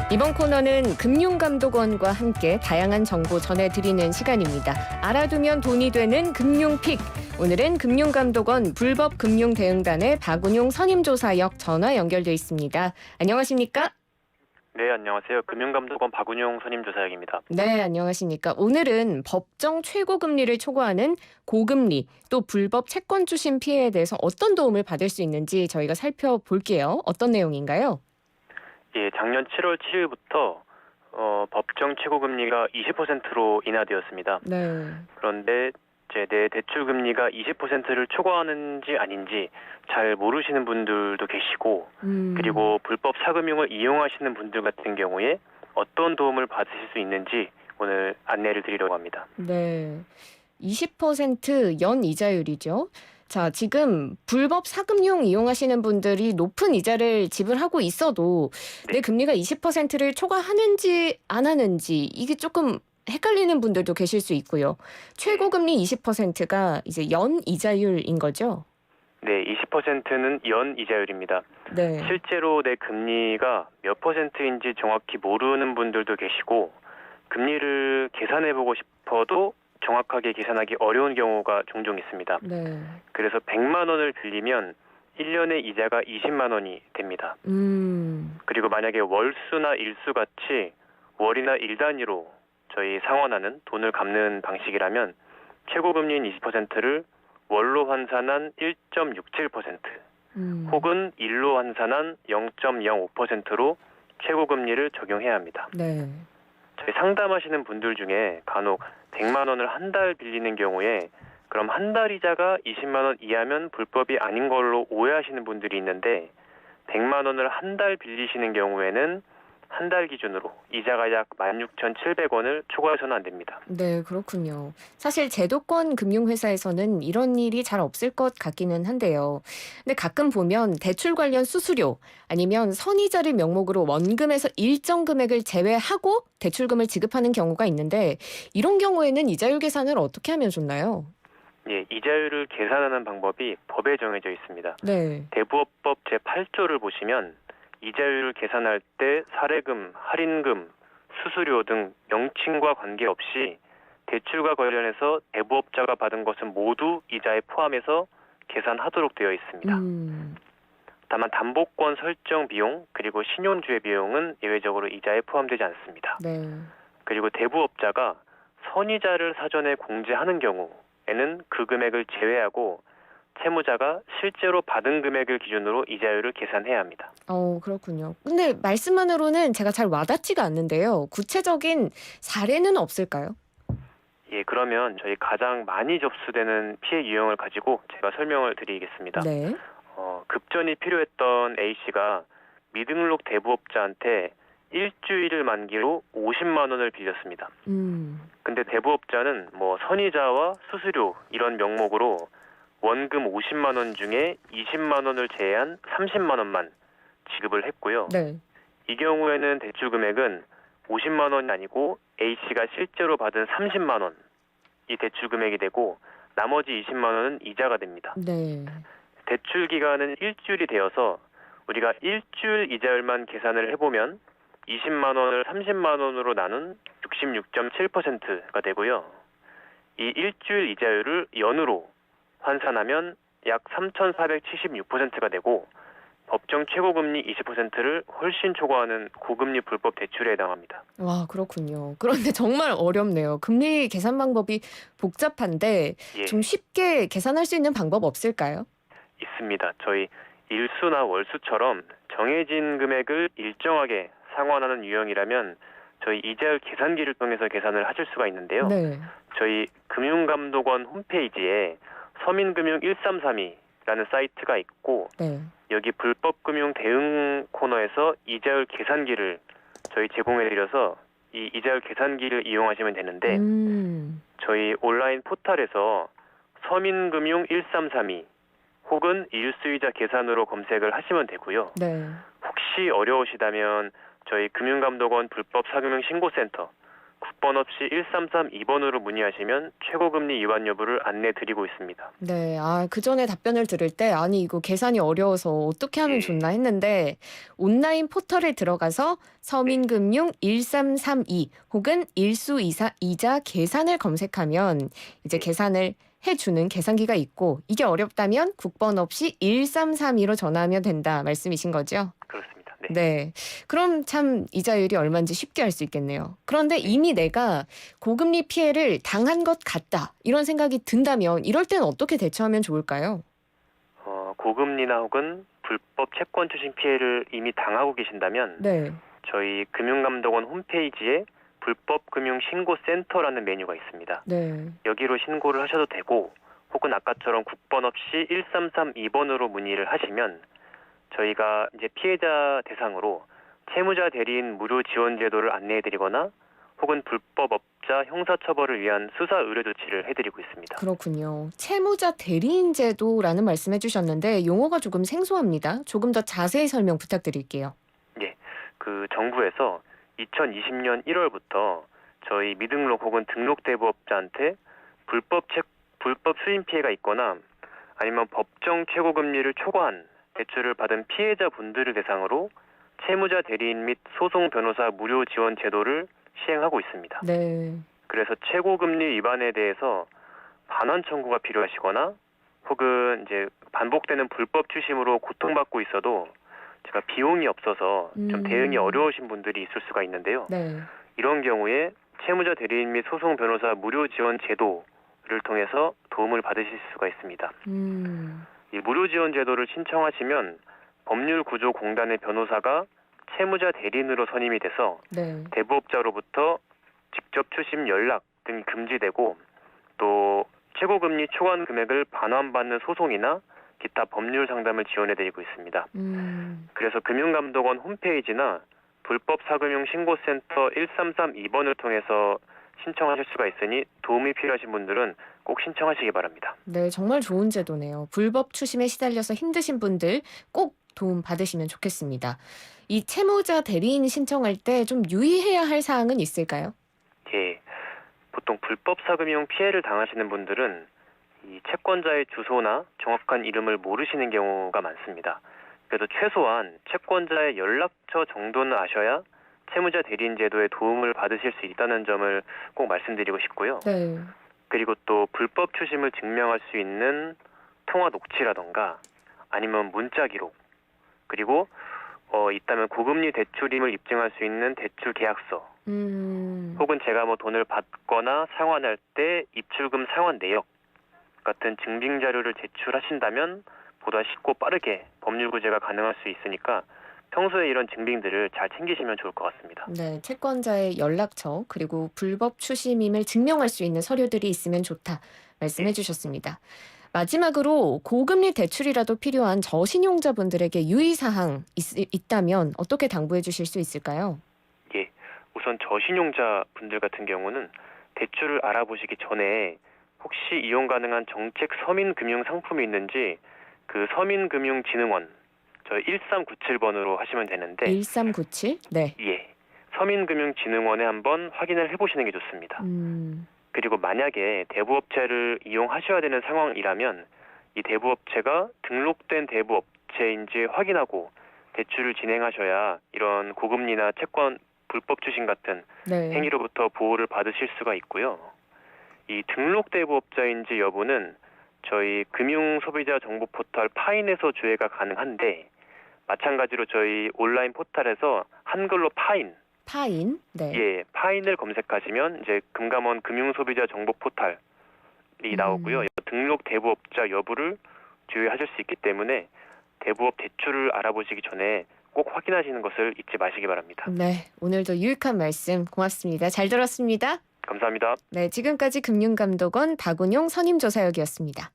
이번 코너는 금융감독원과 함께 다양한 정보 전해드리는 시간입니다. 알아두면 돈이 되는 금융픽. 오늘은 금융감독원 불법금융대응단의 박운용 선임조사역 전화 연결돼 있습니다. 안녕하십니까? 네, 안녕하세요. 금융감독원 박운용 선임조사역입니다. 네, 안녕하십니까? 오늘은 법정 최고금리를 초과하는 고금리, 또 불법 채권 추심 피해에 대해서 어떤 도움을 받을 수 있는지 저희가 살펴볼게요. 어떤 내용인가요? 예, 작년 7월 7일부터 법정 최고금리가 20%로 인하되었습니다. 네. 그런데 내 대출 금리가 20%를 초과하는지 아닌지 잘 모르시는 분들도 계시고, 그리고 불법 사금융을 이용하시는 분들 같은 경우에 어떤 도움을 받으실 수 있는지 오늘 안내를 드리려고 합니다. 네. 20% 연이자율이죠. 자, 지금 불법 사금융 이용하시는 분들이 높은 이자를 지불하고 있어도 내 금리가 20%를 초과하는지 안 하는지 이게 조금 헷갈리는 분들도 계실 수 있고요. 최고금리 20%가 이제 연이자율인 거죠? 네, 20%는 연이자율입니다. 네. 실제로 내 금리가 몇 %인지 정확히 모르는 분들도 계시고, 금리를 계산해보고 싶어도 정확하게 계산하기 어려운 경우가 종종 있습니다. 네. 그래서 100만 원을 빌리면 1년에 이자가 20만 원이 됩니다. 그리고 만약에 월수나 일수 같이 월이나 일 단위로 저희 상환하는 돈을 갚는 방식이라면 최고금리인 20%를 월로 환산한 1.67% 혹은 일로 환산한 0.05%로 최고금리를 적용해야 합니다. 네. 저희 상담하시는 분들 중에 간혹 100만 원을 한 달 빌리는 경우에 그럼 한 달 이자가 20만 원 이하면 불법이 아닌 걸로 오해하시는 분들이 있는데, 100만 원을 한 달 빌리시는 경우에는 한 달 기준으로 이자가 약 16,700원을 초과해서는 안 됩니다. 네, 그렇군요. 사실 제도권 금융회사에서는 이런 일이 잘 없을 것 같기는 한데요. 근데 가끔 보면 대출 관련 수수료 아니면 선이자를 명목으로 원금에서 일정 금액을 제외하고 대출금을 지급하는 경우가 있는데 이런 경우에는 이자율 계산을 어떻게 하면 좋나요? 예, 이자율을 계산하는 방법이 법에 정해져 있습니다. 네. 대부업법 제8조를 보시면 이자율을 계산할 때 사례금, 할인금, 수수료 등 명칭과 관계없이 대출과 관련해서 대부업자가 받은 것은 모두 이자에 포함해서 계산하도록 되어 있습니다. 다만 담보권 설정 비용 그리고 신용주의 비용은 예외적으로 이자에 포함되지 않습니다. 네. 그리고 대부업자가 선이자를 사전에 공제하는 경우에는 그 금액을 제외하고 채무자가 실제로 받은 금액을 기준으로 이자율을 계산해야 합니다. 그렇군요. 근데 말씀만으로는 제가 잘 와닿지가 않는데요. 구체적인 사례는 없을까요? 예, 그러면 저희 가장 많이 접수되는 피해 유형을 가지고 제가 설명을 드리겠습니다. 네. 급전이 필요했던 A씨가 미등록 대부업자한테 일주일 만기로 50만 원을 빌렸습니다. 근데 대부업자는 선이자와 수수료 이런 명목으로 원금 50만 원 중에 20만 원을 제외한 30만 원만 지급을 했고요. 네. 이 경우에는 대출 금액은 50만 원이 아니고 A씨가 실제로 받은 30만 원이 대출 금액이 되고 나머지 20만 원은 이자가 됩니다. 네. 대출 기간은 일주일이 되어서 우리가 일주일 이자율만 계산을 해보면 20만 원을 30만 원으로 나눈 66.7%가 되고요. 이 일주일 이자율을 연으로 환산하면 약 3,476%가 되고 법정 최고금리 20%를 훨씬 초과하는 고금리 불법 대출에 해당합니다. 와, 그렇군요. 그런데 정말 어렵네요. 금리 계산 방법이 복잡한데 예, 좀 쉽게 계산할 수 있는 방법 없을까요? 있습니다. 저희 일수나 월수처럼 정해진 금액을 일정하게 상환하는 유형이라면 저희 이자율 계산기를 통해서 계산을 하실 수가 있는데요. 네. 저희 금융감독원 홈페이지에 서민금융 1332라는 사이트가 있고, 네. 여기 불법금융 대응 코너에서 이자율 계산기를 저희 제공해드려서 이 이자율 계산기를 이용하시면 되는데, 저희 온라인 포털에서 서민금융 1332 혹은 일수이자 계산으로 검색을 하시면 되고요. 네. 혹시 어려우시다면 저희 금융감독원 불법 사금융 신고센터 국번 없이 1332번으로 문의하시면 최고금리 이완 여부를 안내드리고 있습니다. 네, 그 전에 답변을 들을 때, 아니, 이거 계산이 어려워서 어떻게 하면 예. 좋나 했는데, 온라인 포털에 들어가서 서민금융 1332 혹은 일수이자 계산을 검색하면 이제 네. 계산을 해주는 계산기가 있고, 이게 어렵다면 국번 없이 1332로 전화하면 된다 말씀이신 거죠? 그렇습니다. 네. 네. 그럼 참 이자율이 얼마인지 쉽게 알 수 있겠네요. 그런데 이미 내가 고금리 피해를 당한 것 같다, 이런 생각이 든다면 이럴 때는 어떻게 대처하면 좋을까요? 고금리나 혹은 불법 채권 추심 피해를 이미 당하고 계신다면 네. 저희 금융감독원 홈페이지에 불법금융신고센터라는 메뉴가 있습니다. 네. 여기로 신고를 하셔도 되고, 혹은 아까처럼 국번 없이 1332번으로 문의를 하시면 저희가 이제 피해자 대상으로 채무자 대리인 무료 지원 제도를 안내해드리거나 혹은 불법업자 형사처벌을 위한 수사 의료 조치를 해드리고 있습니다. 그렇군요. 채무자 대리인 제도라는 말씀해 주셨는데 용어가 조금 생소합니다. 조금 더 자세히 설명 부탁드릴게요. 예, 그 정부에서 2020년 1월부터 저희 미등록 혹은 등록 대부업자한테 불법 수임 피해가 있거나 아니면 법정 최고금리를 초과한 대출을 받은 피해자분들을 대상으로 채무자 대리인 및 소송 변호사 무료 지원 제도를 시행하고 있습니다. 네. 그래서 최고금리 위반에 대해서 반환 청구가 필요하시거나 혹은 이제 반복되는 불법 추심으로 고통받고 있어도 제가 비용이 없어서 좀 대응이 어려우신 분들이 있을 수가 있는데요. 네. 이런 경우에 채무자 대리인 및 소송 변호사 무료 지원 제도를 통해서 도움을 받으실 수가 있습니다. 이 무료 지원 제도를 신청하시면 법률구조공단의 변호사가 채무자 대리인으로 선임이 돼서 네. 대부업자로부터 직접 추심 연락 등이 금지되고, 또 최고금리 초과한 금액을 반환받는 소송이나 기타 법률 상담을 지원해드리고 있습니다. 그래서 금융감독원 홈페이지나 불법사금융신고센터 1332번을 통해서 신청하실 수가 있으니 도움이 필요하신 분들은 꼭 신청하시기 바랍니다. 네, 정말 좋은 제도네요. 불법 추심에 시달려서 힘드신 분들 꼭 도움 받으시면 좋겠습니다. 이 채무자 대리인 신청할 때 좀 유의해야 할 사항은 있을까요? 예, 보통 불법 사금융 피해를 당하시는 분들은 이 채권자의 주소나 정확한 이름을 모르시는 경우가 많습니다. 그래도 최소한 채권자의 연락처 정도는 아셔야 채무자 대리인 제도에 도움을 받으실 수 있다는 점을 꼭 말씀드리고 싶고요. 네. 그리고 또 불법 추심을 증명할 수 있는 통화 녹취라던가 아니면 문자 기록, 그리고 있다면 고금리 대출임을 입증할 수 있는 대출 계약서, 혹은 제가 돈을 받거나 상환할 때 입출금 상환 내역 같은 증빙 자료를 제출하신다면 보다 쉽고 빠르게 법률 구제가 가능할 수 있으니까 평소에 이런 증빙들을 잘 챙기시면 좋을 것 같습니다. 네, 채권자의 연락처 그리고 불법 추심임을 증명할 수 있는 서류들이 있으면 좋다 말씀해 주셨습니다. 마지막으로 고금리 대출이라도 필요한 저신용자분들에게 유의사항 있다면 어떻게 당부해 주실 수 있을까요? 예, 우선 저신용자 분들 같은 경우는 대출을 알아보시기 전에 혹시 이용 가능한 정책 서민금융 상품이 있는지 그 서민금융진흥원 저희 1397번으로 하시면 되는데, 1397? 네. 예, 서민금융진흥원에 한번 확인을 해보시는 게 좋습니다. 그리고 만약에 대부업체를 이용하셔야 되는 상황이라면 이 대부업체가 등록된 대부업체인지 확인하고 대출을 진행하셔야 이런 고금리나 채권 불법 추심 같은 네. 행위로부터 보호를 받으실 수가 있고요. 이 등록 대부업자인지 여부는 저희 금융소비자정보포털 파인에서 조회가 가능한데, 마찬가지로 저희 온라인 포털에서 한글로 파인, 네. 예, 파인을 검색하시면 이제 금감원 금융소비자정보포털이 나오고요. 등록 대부업자 여부를 주의하실 수 있기 때문에 대부업 대출을 알아보시기 전에 꼭 확인하시는 것을 잊지 마시기 바랍니다. 네, 오늘도 유익한 말씀 고맙습니다. 잘 들었습니다. 감사합니다. 네, 지금까지 금융감독원 박운용 선임조사역이었습니다.